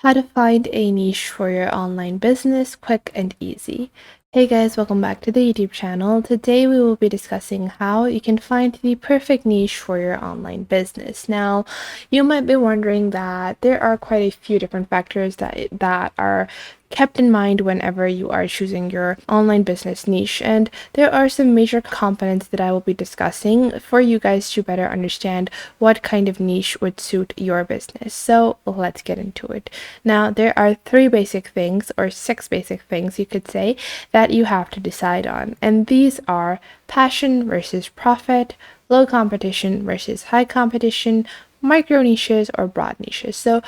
How to find a niche for your online business quick and easy. Hey guys, welcome back to the YouTube channel. Today we will be discussing how you can find the perfect niche for your online business. Now, you might be wondering that there are quite a few different factors that are kept in mind whenever you are choosing your online business niche, and there are some major components that I will be discussing for you guys to better understand what kind of niche would suit your business. So let's get into it. Now, there are three basic things, or six basic things you could say, that you have to decide on, and these are passion versus profit, low competition versus high competition, micro niches or broad niches. So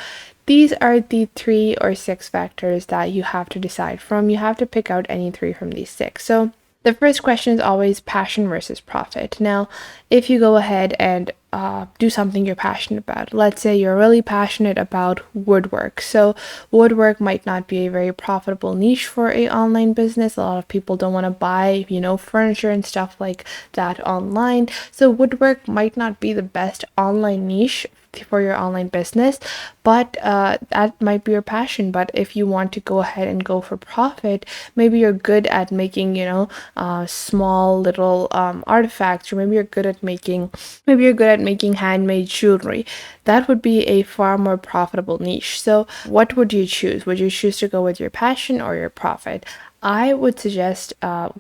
these are the three or six factors that you have to decide from. You have to pick out any three from these six. So the first question is always passion versus profit. Now, if you go ahead and do something you're passionate about, let's say you're really passionate about woodwork. So woodwork might not be a very profitable niche for a online business. A lot of people don't want to buy, furniture and stuff like that online. So woodwork might not be the best online niche for your online business, but that might be your passion. But if you want to go ahead and go for profit, maybe you're good at making small little artifacts, or maybe you're good at making handmade jewelry. That would be a far more profitable niche. So what would you choose? Would you choose to go with your passion or your profit? I would suggest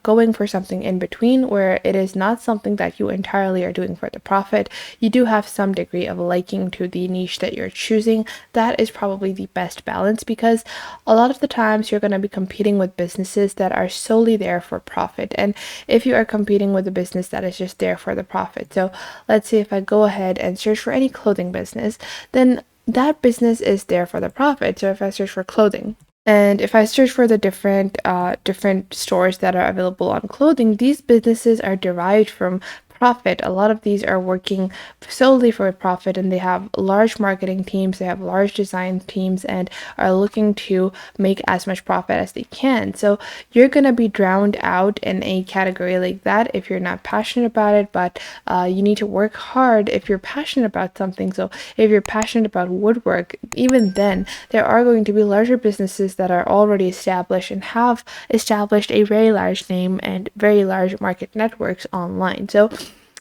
going for something in between, where it is not something that you entirely are doing for the profit. You do have some degree of liking to the niche that you're choosing. That is probably the best balance, because a lot of the times you're going to be competing with businesses that are solely there for profit. And if you are competing with a business that is just there for the profit, so let's say if I go ahead and search for any clothing business, then that business is there for the profit. So if I search for clothing, and if I search for the different stores that are available on clothing, these businesses are derived from profit. A lot of these are working solely for profit, and they have large marketing teams, they have large design teams, and are looking to make as much profit as they can. So you're going to be drowned out in a category like that if you're not passionate about it, but you need to work hard if you're passionate about something. So if you're passionate about woodwork, even then there are going to be larger businesses that are already established and have established a very large name and very large market networks online. So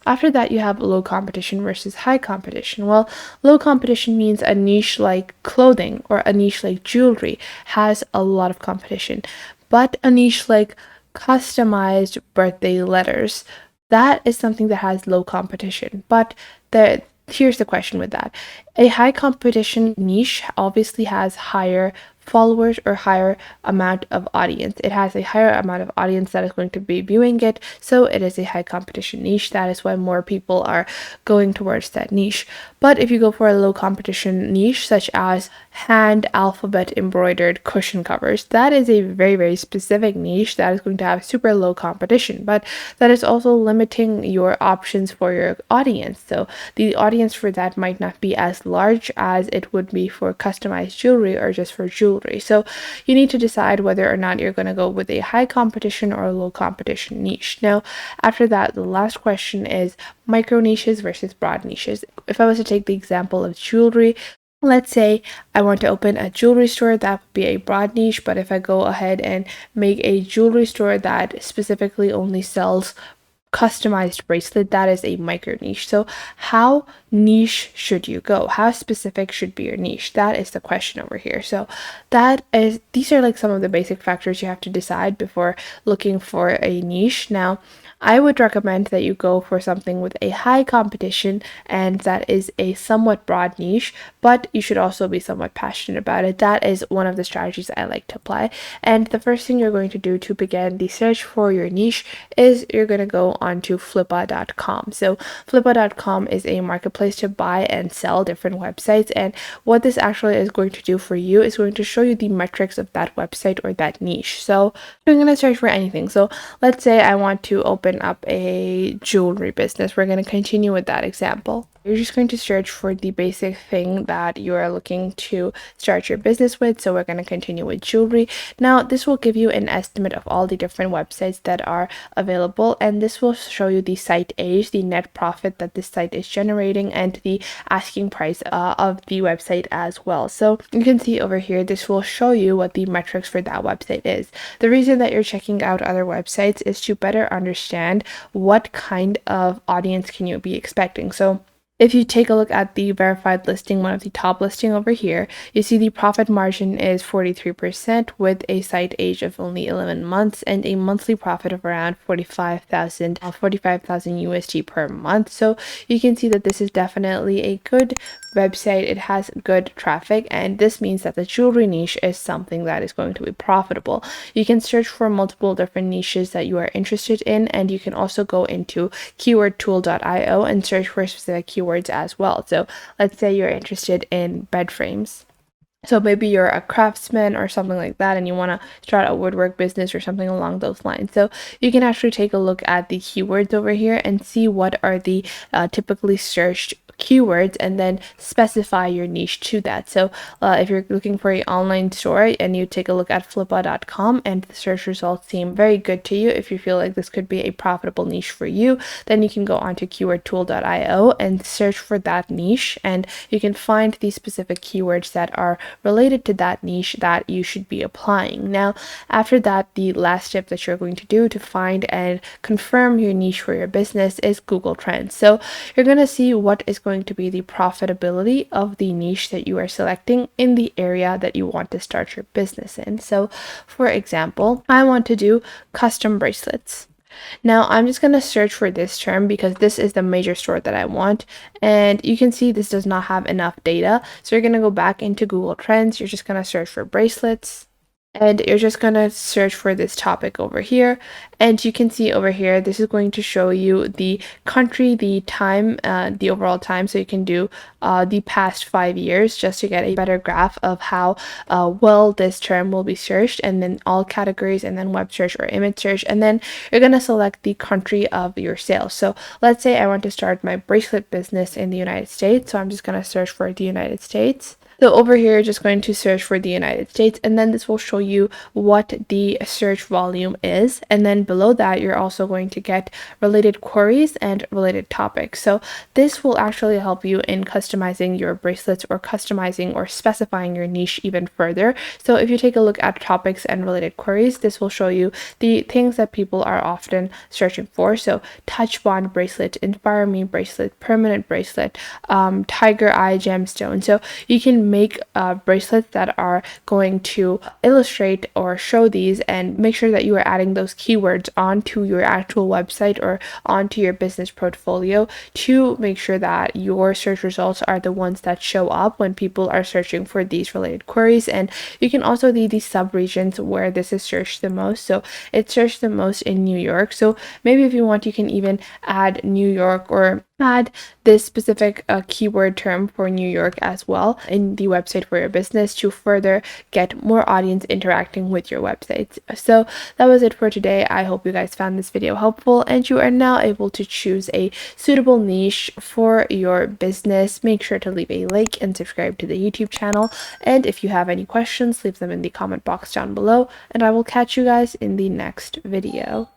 after that, you have low competition versus high competition. Well, low competition means a niche like clothing or a niche like jewelry has a lot of competition, but a niche like customized birthday letters, that is something that has low competition. But here's the question with that. A high competition niche obviously has higher followers or higher amount of audience. It has a higher amount of audience that is going to be viewing it, so it is a high competition niche. That is why more people are going towards that niche. But if you go for a low competition niche, such as hand alphabet embroidered cushion covers, that is a very, very specific niche that is going to have super low competition, but that is also limiting your options for your audience. So the audience for that might not be as large as it would be for customized jewelry or just for jewelry. So you need to decide whether or not you're going to go with a high competition or a low competition niche. Now, after that, the last question is micro niches versus broad niches. If I was to take the example of jewelry, let's say I want to open a jewelry store, that would be a broad niche. But if I go ahead and make a jewelry store that specifically only sells customized bracelet, that is a micro niche. So how niche should you go? How specific should be your niche? That is the question over here. So these are like some of the basic factors you have to decide before looking for a niche. Now, I would recommend that you go for something with a high competition and that is a somewhat broad niche, but you should also be somewhat passionate about it. That is one of the strategies I like to apply. And the first thing you're going to do to begin the search for your niche is you're going to go onto flippa.com. So flippa.com is a marketplace to buy and sell different websites, and what this actually is going to do for you is going to show you the metrics of that website or that niche. So you're going to search for anything. So let's say I want to open up a jewelry business. We're going to continue with that example. You're just going to search for the basic thing that you are looking to start your business with. So we're going to continue with jewelry. Now, this will give you an estimate of all the different websites that are available, and this will show you the site age, the net profit that this site is generating, and the asking price of the website as well. So you can see over here, this will show you what the metrics for that website is. The reason that you're checking out other websites is to better understand what kind of audience can you be expecting. So if you take a look at the verified listing, one of the top listing over here, you see the profit margin is 43% with a site age of only 11 months and a monthly profit of around 45,000 USD per month. So you can see that this is definitely a good website. It has good traffic, and this means that the jewelry niche is something that is going to be profitable. You can search for multiple different niches that you are interested in, and you can also go into keywordtool.io and search for specific keywords as well. So let's say you're interested in bed frames. So maybe you're a craftsman or something like that, and you want to start a woodwork business or something along those lines. So you can actually take a look at the keywords over here and see what are the typically searched keywords, and then specify your niche to that. So if you're looking for an online store and you take a look at flippa.com and the search results seem very good to you, if you feel like this could be a profitable niche for you, then you can go onto keywordtool.io and search for that niche, and you can find the specific keywords that are related to that niche that you should be applying. Now, after that, the last step that you're going to do to find and confirm your niche for your business is Google Trends. So you're going to see what is going to be the profitability of the niche that you are selecting in the area that you want to start your business in. So for example, I want to do custom bracelets. Now I'm just going to search for this term because this is the major store that I want, and you can see this does not have enough data. So you're going to go back into Google Trends. You're just going to search for bracelets, and you're just going to search for this topic over here, and you can see over here this is going to show you the country, the time, the overall time. So you can do the past 5 years just to get a better graph of how well this term will be searched, and then all categories, and then web search or image search, and then you're going to select the country of your sales. So let's say I want to start my bracelet business in the United States, so I'm just going to search for the United States. So over here, just going to search for the United States, and then this will show you what the search volume is. And then below that, you're also going to get related queries and related topics. So this will actually help you in customizing your bracelets, or customizing or specifying your niche even further. So if you take a look at topics and related queries, this will show you the things that people are often searching for. So touch bond bracelet, inspire me bracelet, permanent bracelet, tiger eye gemstone. So you can make bracelets that are going to illustrate or show these, and make sure that you are adding those keywords onto your actual website or onto your business portfolio to make sure that your search results are the ones that show up when people are searching for these related queries. And you can also do the sub-regions where this is searched the most. So it's searched the most in New York. So maybe if you want, you can even add New York, or add this specific keyword term for New York as well in the website for your business to further get more audience interacting with your website. So that was it for today. I hope you guys found this video helpful, and you are now able to choose a suitable niche for your business. Make sure to leave a like and subscribe to the YouTube channel, and if you have any questions, leave them in the comment box down below, and I will catch you guys in the next video.